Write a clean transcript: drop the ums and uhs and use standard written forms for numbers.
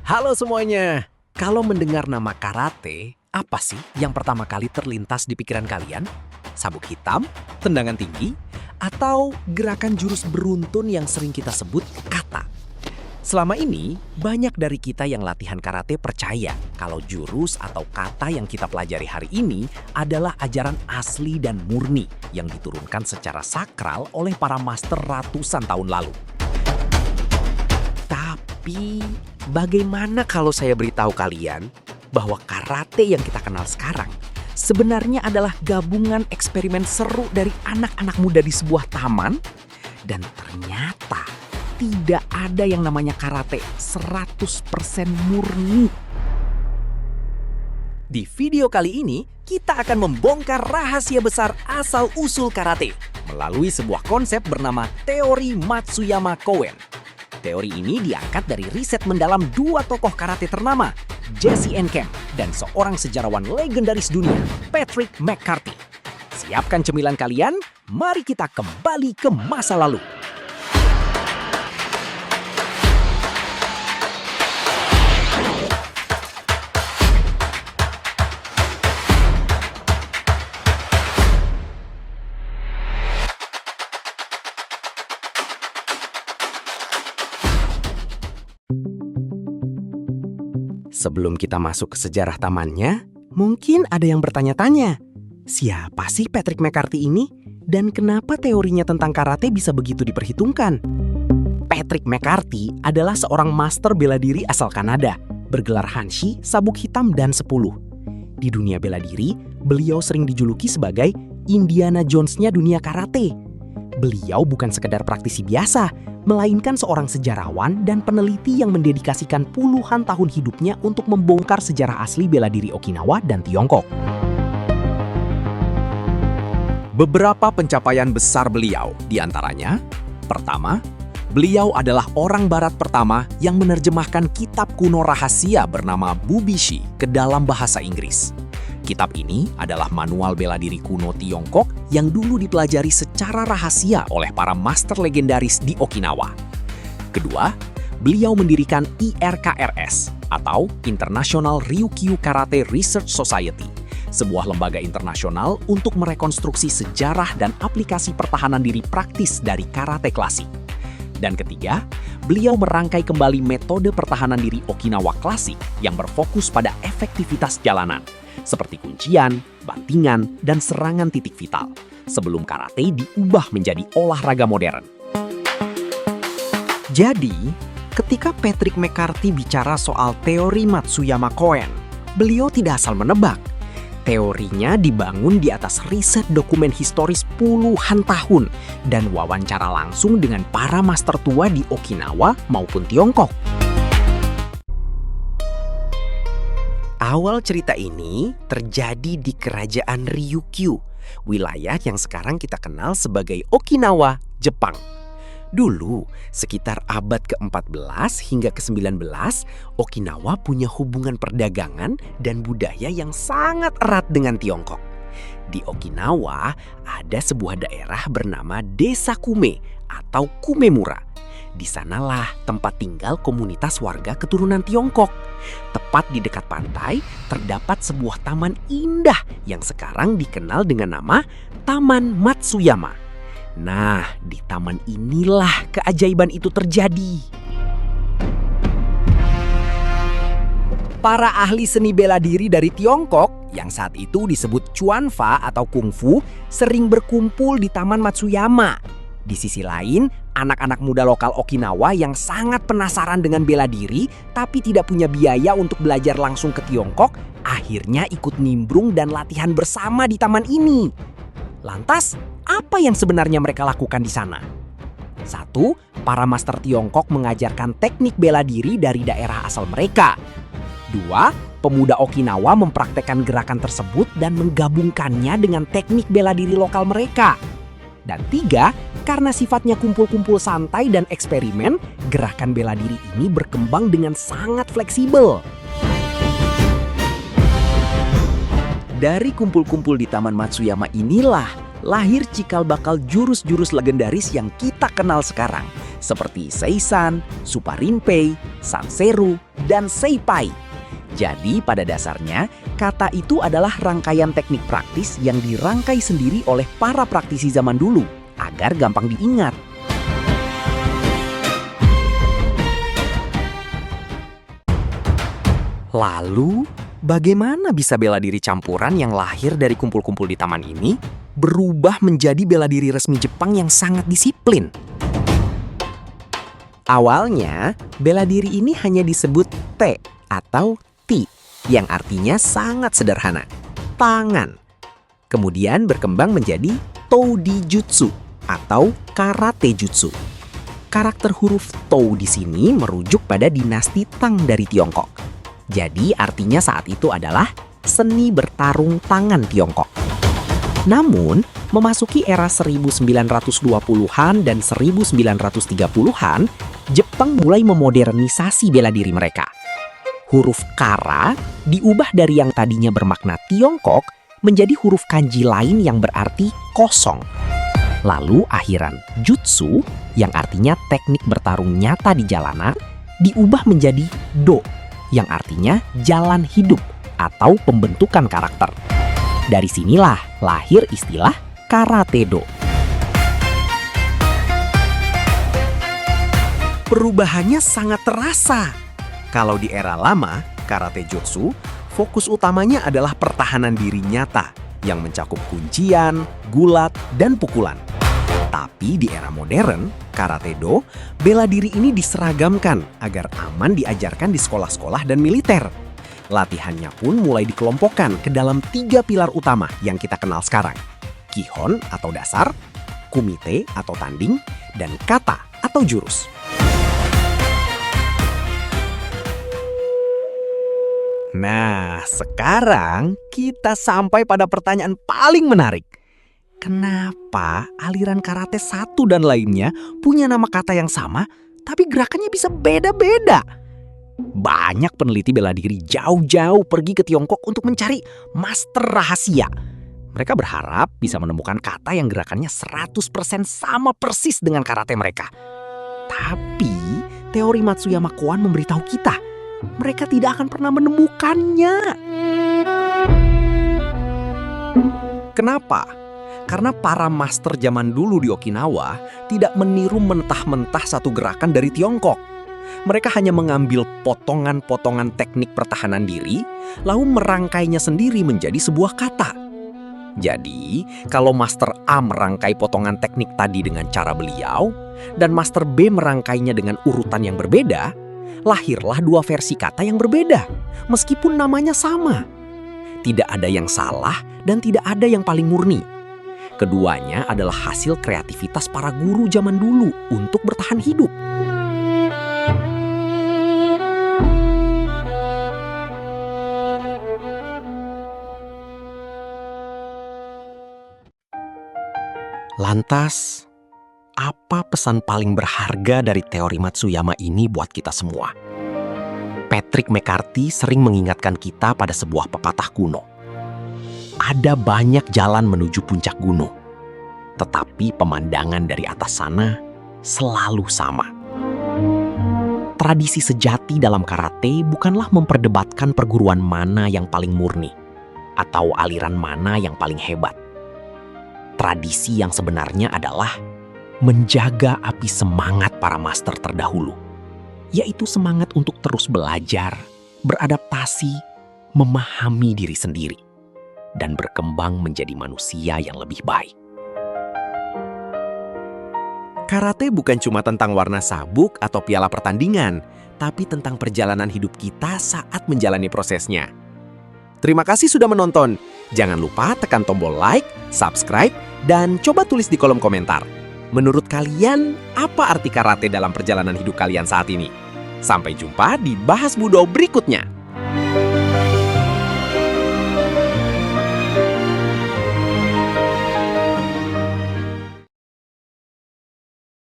Halo semuanya. Kalau mendengar nama karate, apa sih yang pertama kali terlintas di pikiran kalian? Sabuk hitam, tendangan tinggi, atau gerakan jurus beruntun yang sering kita sebut kata? Selama ini, banyak dari kita yang latihan karate percaya kalau jurus atau kata yang kita pelajari hari ini adalah ajaran asli dan murni yang diturunkan secara sakral oleh para master ratusan tahun lalu. Tapi, bagaimana kalau saya beritahu kalian bahwa karate yang kita kenal sekarang sebenarnya adalah gabungan eksperimen seru dari anak-anak muda di sebuah taman, dan ternyata tidak ada yang namanya karate 100% murni. Di video kali ini, kita akan membongkar rahasia besar asal-usul karate melalui sebuah konsep bernama teori Matsuyama Koen. Teori ini diangkat dari riset mendalam dua tokoh karate ternama, Jesse N. Kemp dan seorang sejarawan legendaris dunia, Patrick McCarthy. Siapkan cemilan kalian, mari kita kembali ke masa lalu. Sebelum kita masuk ke sejarah tamannya, mungkin ada yang bertanya-tanya, siapa sih Patrick McCarthy ini? Dan kenapa teorinya tentang karate bisa begitu diperhitungkan? Patrick McCarthy adalah seorang master bela diri asal Kanada, bergelar Hanshi, sabuk hitam, dan 10. Di dunia bela diri, beliau sering dijuluki sebagai Indiana Jones-nya dunia karate. Beliau bukan sekedar praktisi biasa, melainkan seorang sejarawan dan peneliti yang mendedikasikan puluhan tahun hidupnya untuk membongkar sejarah asli bela diri Okinawa dan Tiongkok. Beberapa pencapaian besar beliau, diantaranya, pertama, beliau adalah orang barat pertama yang menerjemahkan kitab kuno rahasia bernama Bubishi ke dalam bahasa Inggris. Kitab ini adalah manual bela diri kuno Tiongkok yang dulu dipelajari secara rahasia oleh para master legendaris di Okinawa. Kedua, beliau mendirikan IRKRS atau International Ryukyu Karate Research Society, sebuah lembaga internasional untuk merekonstruksi sejarah dan aplikasi pertahanan diri praktis dari karate klasik. Dan ketiga, beliau merangkai kembali metode pertahanan diri Okinawa klasik yang berfokus pada efektivitas jalanan, seperti kuncian, bantingan, dan serangan titik vital, sebelum karate diubah menjadi olahraga modern. Jadi, ketika Patrick McCarthy bicara soal teori Matsuyama Koen, beliau tidak asal menebak. Teorinya dibangun di atas riset dokumen historis puluhan tahun dan wawancara langsung dengan para master tua di Okinawa maupun Tiongkok. Awal cerita ini terjadi di kerajaan Ryukyu, wilayah yang sekarang kita kenal sebagai Okinawa, Jepang. Dulu, sekitar abad ke-14 hingga ke-19, Okinawa punya hubungan perdagangan dan budaya yang sangat erat dengan Tiongkok. Di Okinawa, ada sebuah daerah bernama Desa Kume atau Kumemura. Di sanalah tempat tinggal komunitas warga keturunan Tiongkok. Tepat di dekat pantai, terdapat sebuah taman indah yang sekarang dikenal dengan nama Taman Matsuyama. Nah, di taman inilah keajaiban itu terjadi. Para ahli seni bela diri dari Tiongkok, yang saat itu disebut Chuanfa atau Kungfu, sering berkumpul di Taman Matsuyama. Di sisi lain, anak-anak muda lokal Okinawa yang sangat penasaran dengan bela diri, tapi tidak punya biaya untuk belajar langsung ke Tiongkok, akhirnya ikut nimbrung dan latihan bersama di taman ini. Lantas, apa yang sebenarnya mereka lakukan di sana? 1. Para master Tiongkok mengajarkan teknik bela diri dari daerah asal mereka. 2. Pemuda Okinawa mempraktekkan gerakan tersebut dan menggabungkannya dengan teknik bela diri lokal mereka. Dan 3. Karena sifatnya kumpul-kumpul santai dan eksperimen, gerakan bela diri ini berkembang dengan sangat fleksibel. Dari kumpul-kumpul di Taman Matsuyama inilah lahir cikal bakal jurus-jurus legendaris yang kita kenal sekarang, seperti Seisan, Suparinpei, Sanseru, dan Seipai. Jadi pada dasarnya, kata itu adalah rangkaian teknik praktis yang dirangkai sendiri oleh para praktisi zaman dulu agar gampang diingat. Lalu, bagaimana bisa bela diri campuran yang lahir dari kumpul-kumpul di taman ini berubah menjadi bela diri resmi Jepang yang sangat disiplin? Awalnya, bela diri ini hanya disebut te atau ti, yang artinya sangat sederhana, tangan. Kemudian berkembang menjadi toudi jutsu atau karate jutsu. Karakter huruf tou di sini merujuk pada dinasti Tang dari Tiongkok. Jadi artinya saat itu adalah seni bertarung tangan Tiongkok. Namun, memasuki era 1920-an dan 1930-an, Jepang mulai memodernisasi bela diri mereka. Huruf kara diubah dari yang tadinya bermakna Tiongkok menjadi huruf kanji lain yang berarti kosong. Lalu akhiran jutsu yang artinya teknik bertarung nyata di jalanan diubah menjadi do yang artinya jalan hidup atau pembentukan karakter. Dari sinilah lahir istilah karate do. Perubahannya sangat terasa. Kalau di era lama, karate jutsu, fokus utamanya adalah pertahanan diri nyata yang mencakup kuncian, gulat, dan pukulan. Tapi di era modern, karate do, bela diri ini diseragamkan agar aman diajarkan di sekolah-sekolah dan militer. Latihannya pun mulai dikelompokkan ke dalam 3 pilar utama yang kita kenal sekarang. Kihon atau dasar, kumite atau tanding, dan kata atau jurus. Nah, sekarang kita sampai pada pertanyaan paling menarik. Kenapa aliran karate satu dan lainnya punya nama kata yang sama, tapi gerakannya bisa beda-beda? Banyak peneliti bela diri jauh-jauh pergi ke Tiongkok untuk mencari master rahasia. Mereka berharap bisa menemukan kata yang gerakannya 100% sama persis dengan karate mereka. Tapi teori Matsuyama Koan memberitahu kita, mereka tidak akan pernah menemukannya. Kenapa? Karena para master zaman dulu di Okinawa tidak meniru mentah-mentah satu gerakan dari Tiongkok. Mereka hanya mengambil potongan-potongan teknik pertahanan diri, lalu merangkainya sendiri menjadi sebuah kata. Jadi, kalau Master A merangkai potongan teknik tadi dengan cara beliau, dan Master B merangkainya dengan urutan yang berbeda, lahirlah 2 versi kata yang berbeda, meskipun namanya sama. Tidak ada yang salah dan tidak ada yang paling murni. Keduanya adalah hasil kreativitas para guru zaman dulu untuk bertahan hidup. Lantas, apa pesan paling berharga dari teori Matsuyama ini buat kita semua? Patrick McCarthy sering mengingatkan kita pada sebuah pepatah kuno. Ada banyak jalan menuju puncak gunung, tetapi pemandangan dari atas sana selalu sama. Tradisi sejati dalam karate bukanlah memperdebatkan perguruan mana yang paling murni atau aliran mana yang paling hebat. Tradisi yang sebenarnya adalah menjaga api semangat para master terdahulu, yaitu semangat untuk terus belajar, beradaptasi, memahami diri sendiri, dan berkembang menjadi manusia yang lebih baik. Karate bukan cuma tentang warna sabuk atau piala pertandingan, tapi tentang perjalanan hidup kita saat menjalani prosesnya. Terima kasih sudah menonton. Jangan lupa tekan tombol like, subscribe, dan coba tulis di kolom komentar. Menurut kalian, apa arti karate dalam perjalanan hidup kalian saat ini? Sampai jumpa di Bahas Budo berikutnya.